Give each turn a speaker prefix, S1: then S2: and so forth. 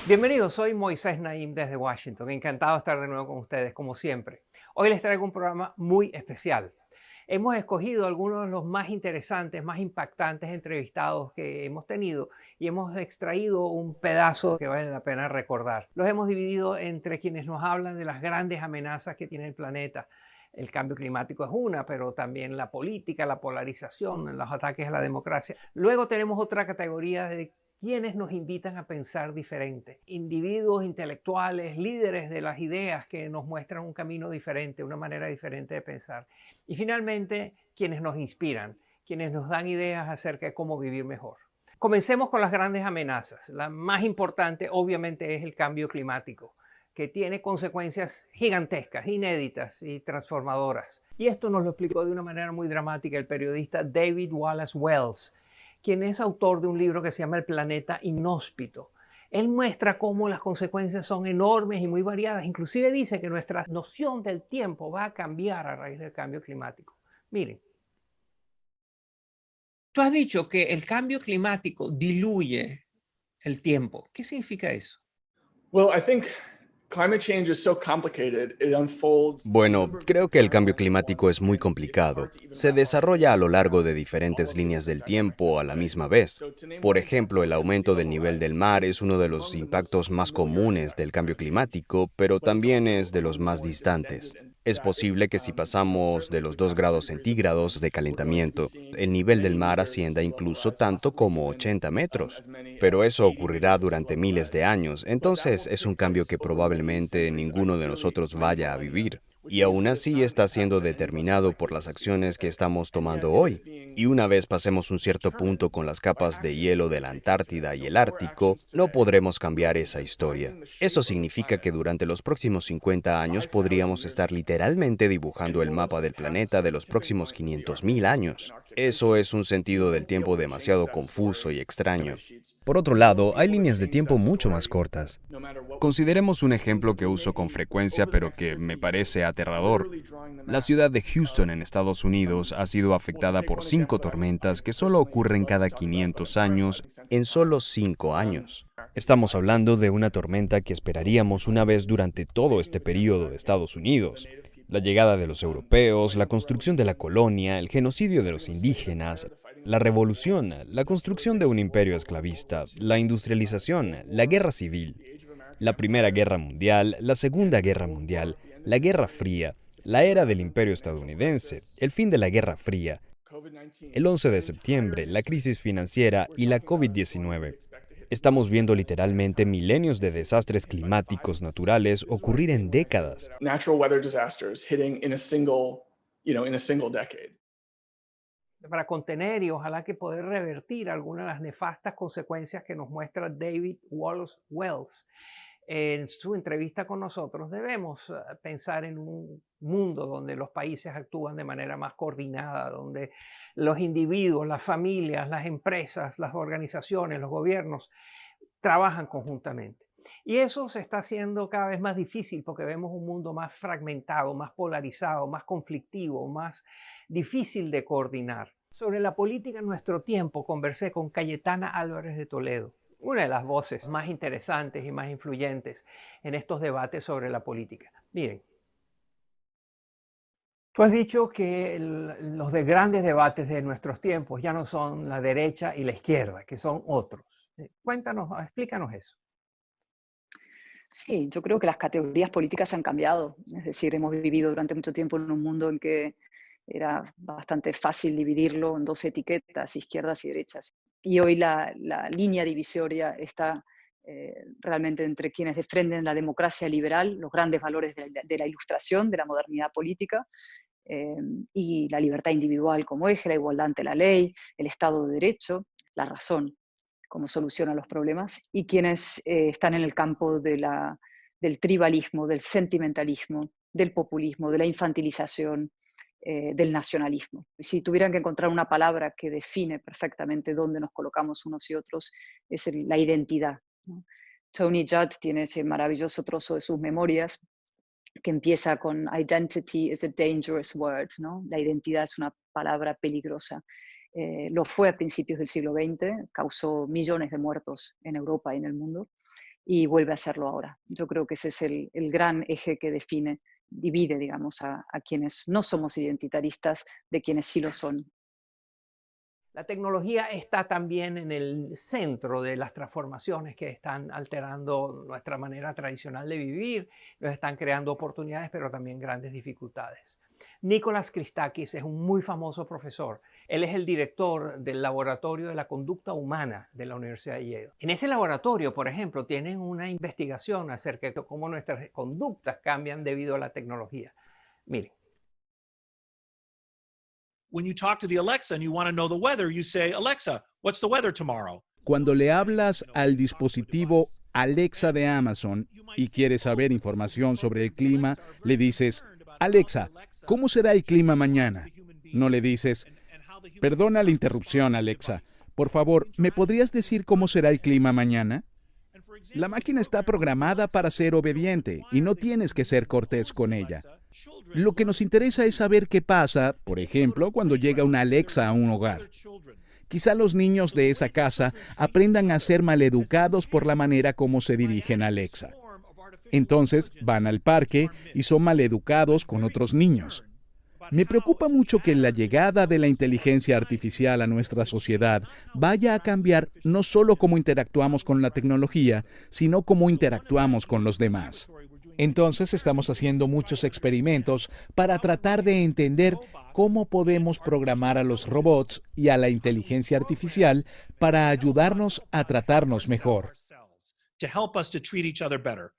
S1: Bienvenidos, soy Moisés Naim desde Washington. Encantado de estar de nuevo con ustedes, como siempre. Hoy les traigo un programa muy especial. Hemos escogido algunos de los más interesantes, más impactantes entrevistados que hemos tenido y hemos extraído un pedazo que vale la pena recordar. Los hemos dividido entre quienes nos hablan de las grandes amenazas que tiene el planeta. El cambio climático es una, pero también la política, la polarización, los ataques a la democracia. Luego tenemos otra categoría de quienes nos invitan a pensar diferente. Individuos intelectuales, líderes de las ideas que nos muestran un camino diferente, una manera diferente de pensar. Y finalmente, quienes nos inspiran, quienes nos dan ideas acerca de cómo vivir mejor. Comencemos con las grandes amenazas. La más importante, obviamente, es el cambio climático, que tiene consecuencias gigantescas, inéditas y transformadoras. Y esto nos lo explicó de una manera muy dramática el periodista David Wallace Wells, quien es autor de un libro que se llama El planeta inhóspito. Él muestra cómo las consecuencias son enormes y muy variadas. Inclusive dice que nuestra noción del tiempo va a cambiar a raíz del cambio climático. Miren, tú has dicho que el cambio climático diluye el tiempo. ¿Qué significa eso?
S2: Well, I think climate change is so complicated. It unfolds in a
S3: Bueno,
S2: number of
S3: creo
S2: different
S3: que el
S2: forms
S3: cambio
S2: all at
S3: climático
S2: once,
S3: es muy
S2: and it's hard
S3: complicado.
S2: to even
S3: Se
S2: wrap our minds
S3: desarrolla a lo
S2: around
S3: largo de
S2: all
S3: diferentes
S2: of the
S3: líneas
S2: different
S3: del
S2: dynamics
S3: tiempo
S2: at
S3: a la
S2: play.
S3: misma vez.
S2: So to name
S3: Por
S2: one
S3: ejemplo,
S2: example,
S3: el
S2: again, sea
S3: aumento del
S2: level
S3: nivel del
S2: rise
S3: mar es
S2: is
S3: uno de los
S2: among the most
S3: impactos más
S2: familiar
S3: comunes
S2: impacts
S3: del
S2: of
S3: cambio
S2: climate change,
S3: climático, pero
S2: but it's
S3: también
S2: also
S3: es de
S2: among
S3: los
S2: the
S3: más
S2: more
S3: distantes.
S2: extended. And
S3: Es
S2: yeah,
S3: posible que si pasamos de
S2: certainly if
S3: los
S2: we
S3: 2
S2: pass the
S3: grados
S2: degree of warming,
S3: centígrados de
S2: we're going to be
S3: calentamiento,
S2: seeing
S3: el nivel del
S2: many
S3: mar
S2: meters of
S3: ascienda
S2: sea level
S3: incluso
S2: rise,
S3: tanto
S2: possibly
S3: como
S2: even
S3: 80 metros.
S2: as many
S3: Pero
S2: as
S3: eso
S2: 80
S3: ocurrirá
S2: meters of sea
S3: durante
S2: level
S3: miles de
S2: rise.
S3: años,
S2: But that
S3: entonces
S2: will
S3: es
S2: take
S3: un cambio
S2: place
S3: que
S2: over many
S3: probablemente
S2: centuries,
S3: ninguno de
S2: ideally
S3: nosotros
S2: many
S3: vaya a
S2: millennia,
S3: vivir.
S2: which
S3: Y
S2: means
S3: aún
S2: that it's
S3: así
S2: not an
S3: está
S2: impact
S3: siendo
S2: that any of us are
S3: determinado por
S2: likely to
S3: las
S2: see
S3: acciones que
S2: today.
S3: estamos
S2: And yet
S3: tomando
S2: it is
S3: hoy.
S2: being
S3: Y una vez pasemos un cierto punto
S2: determined
S3: con las
S2: by
S3: capas de
S2: actions that
S3: hielo
S2: we're
S3: de la
S2: taking today.
S3: Antártida y
S2: So
S3: el
S2: our
S3: Ártico,
S2: actions
S3: no
S2: today
S3: podremos
S2: will
S3: cambiar
S2: be
S3: esa historia.
S2: defining the
S3: Eso
S2: shape of the
S3: significa que
S2: planet
S3: durante los próximos 50 años
S2: 5,000
S3: podríamos
S2: years
S3: estar
S2: from now.
S3: literalmente
S2: And
S3: dibujando el
S2: once
S3: mapa
S2: we
S3: del
S2: pass a
S3: planeta de
S2: certain
S3: los
S2: tipping
S3: próximos
S2: point with the
S3: 500.000
S2: Arctic Ocean and
S3: años.
S2: Arctic ice
S3: Eso es
S2: sheets,
S3: un
S2: we
S3: sentido del
S2: won't be
S3: tiempo
S2: able to change
S3: demasiado
S2: that
S3: confuso
S2: story
S3: y
S2: with the
S3: extraño.
S2: ice sheets.
S3: Por otro
S2: We won't
S3: lado,
S2: be
S3: hay
S2: able to
S3: líneas de
S2: change
S3: tiempo
S2: that
S3: mucho más
S2: story
S3: cortas.
S2: no matter what we do.
S3: Consideremos un
S2: Which means
S3: ejemplo
S2: that
S3: que
S2: we
S3: uso
S2: may
S3: con
S2: be,
S3: frecuencia,
S2: over the
S3: pero
S2: next
S3: que
S2: 50
S3: me
S2: years,
S3: parece aterrador.
S2: literally drawing the
S3: La
S2: map
S3: ciudad de Houston,
S2: of,
S3: en Estados Unidos, ha sido
S2: well, to
S3: afectada
S2: take
S3: por
S2: one example
S3: 5
S2: that
S3: tormentas
S2: I
S3: que solo
S2: personally
S3: ocurren
S2: love to
S3: cada
S2: talk about, but I'm
S3: 500
S2: firefighting
S3: años
S2: since
S3: en
S2: it's
S3: solo
S2: fire.
S3: 5 años.
S2: Is the
S3: Estamos
S2: fire
S3: hablando de una tormenta que esperaríamos una vez durante todo
S2: raising
S3: este
S2: the
S3: periodo de
S2: genocide
S3: Estados
S2: against the
S3: Unidos.
S2: native
S3: La
S2: people,
S3: llegada de los
S2: the
S3: europeos, la
S2: Great
S3: construcción de la
S2: Revolution,
S3: colonia, el genocidio
S2: the
S3: de
S2: fighting
S3: los
S2: of slave empire,
S3: indígenas,
S2: the fighting of the
S3: la
S2: Civil War,
S3: revolución, la
S2: the
S3: construcción de un
S2: civilization of
S3: imperio
S2: World War
S3: esclavista,
S2: II,
S3: la
S2: World
S3: industrialización, la
S2: War,
S3: guerra civil,
S2: the age of American
S3: la Primera
S2: Empire,
S3: Guerra Mundial, la Segunda
S2: and the
S3: Guerra
S2: Cold War,
S3: Mundial,
S2: the end of
S3: la
S2: the
S3: Guerra
S2: Soviet
S3: Fría, la
S2: September
S3: era del
S2: 11th
S3: Imperio
S2: financial
S3: estadounidense,
S2: crisis,
S3: el fin de la Guerra Fría, el
S2: COVID-19,
S3: 11
S2: our
S3: de
S2: entire
S3: septiembre, la
S2: history.
S3: crisis financiera
S2: We're
S3: y la
S2: talking about a storm that we
S3: COVID-19.
S2: expect to hit the
S3: Estamos
S2: Earth
S3: viendo
S2: at a
S3: literalmente
S2: time
S3: milenios de
S2: that is
S3: desastres
S2: hit by five
S3: climáticos
S2: of us.
S3: naturales
S2: This is what I
S3: ocurrir
S2: mean
S3: en
S2: when I say that
S3: décadas.
S2: natural weather disasters hitting in a single, in a single decade.
S1: Para contener y ojalá que poder revertir algunas de las nefastas consecuencias que nos muestra David Wallace Wells en su entrevista con nosotros, debemos pensar en un mundo donde los países actúan de manera más coordinada, donde los individuos, las familias, las empresas, las organizaciones, los gobiernos trabajan conjuntamente. Y eso se está haciendo cada vez más difícil porque vemos un mundo más fragmentado, más polarizado, más conflictivo, más difícil de coordinar. Sobre la política en nuestro tiempo conversé con Cayetana Álvarez de Toledo, una de las voces más interesantes y más influyentes en estos debates sobre la política. Miren, tú has dicho que los de grandes debates de nuestros tiempos ya no son la derecha y la izquierda, que son otros. Cuéntanos, explícanos eso.
S4: Sí, yo creo que las categorías políticas han cambiado. Es decir, hemos vivido durante mucho tiempo en un mundo en que era bastante fácil dividirlo en dos etiquetas, izquierdas y derechas. Y hoy la línea divisoria está realmente entre quienes defienden la democracia liberal, los grandes valores de la ilustración, de la modernidad política, eh, y la libertad individual como eje, la igualdad ante la ley, el Estado de Derecho, la razón como solución a los problemas, y quienes están en el campo del tribalismo, del sentimentalismo, del populismo, de la infantilización, del nacionalismo. Si tuvieran que encontrar una palabra que define perfectamente dónde nos colocamos unos y otros, es la identidad, ¿no? Tony Judd tiene ese maravilloso trozo de sus memorias que empieza con "Identity is a dangerous word", ¿no? La identidad es una palabra peligrosa. Lo fue a principios del siglo XX, causó millones de muertos en Europa y en el mundo. y vuelve a hacerlo ahora. Yo creo que ese es el gran eje que divide, digamos, a quienes no somos identitaristas de quienes sí lo son.
S1: La tecnología está también en el centro de las transformaciones que están alterando nuestra manera tradicional de vivir, nos están creando oportunidades, pero también grandes dificultades. Nicholas Christakis es un muy famoso profesor. Él es el director del Laboratorio de la Conducta Humana de la Universidad de Yale. En ese laboratorio, por ejemplo, tienen una investigación acerca de cómo nuestras conductas cambian debido a la tecnología. Miren.
S5: When you talk to the Alexa and you want to know the weather, you say, Alexa, what's the weather tomorrow?
S6: Cuando le hablas al dispositivo Alexa de Amazon y quieres saber información sobre el clima, le dices, Alexa, ¿cómo será el clima mañana? No le dices, perdona la interrupción, Alexa. Por favor, ¿me podrías decir cómo será el clima mañana? La máquina está programada para ser obediente y no tienes que ser cortés con ella. Lo que nos interesa es saber qué pasa, por ejemplo, cuando llega una Alexa a un hogar. Quizá los niños de esa casa aprendan a ser maleducados por la manera como se dirigen a Alexa. Entonces van al parque y son maleducados con otros niños. Me preocupa mucho que la llegada de la inteligencia artificial a nuestra sociedad vaya a cambiar no solo cómo interactuamos con la tecnología, sino cómo interactuamos con los demás. Entonces estamos haciendo muchos experimentos para tratar de entender cómo podemos programar a los robots y a la inteligencia artificial para ayudarnos a tratarnos mejor.
S5: To help us to treat each other better.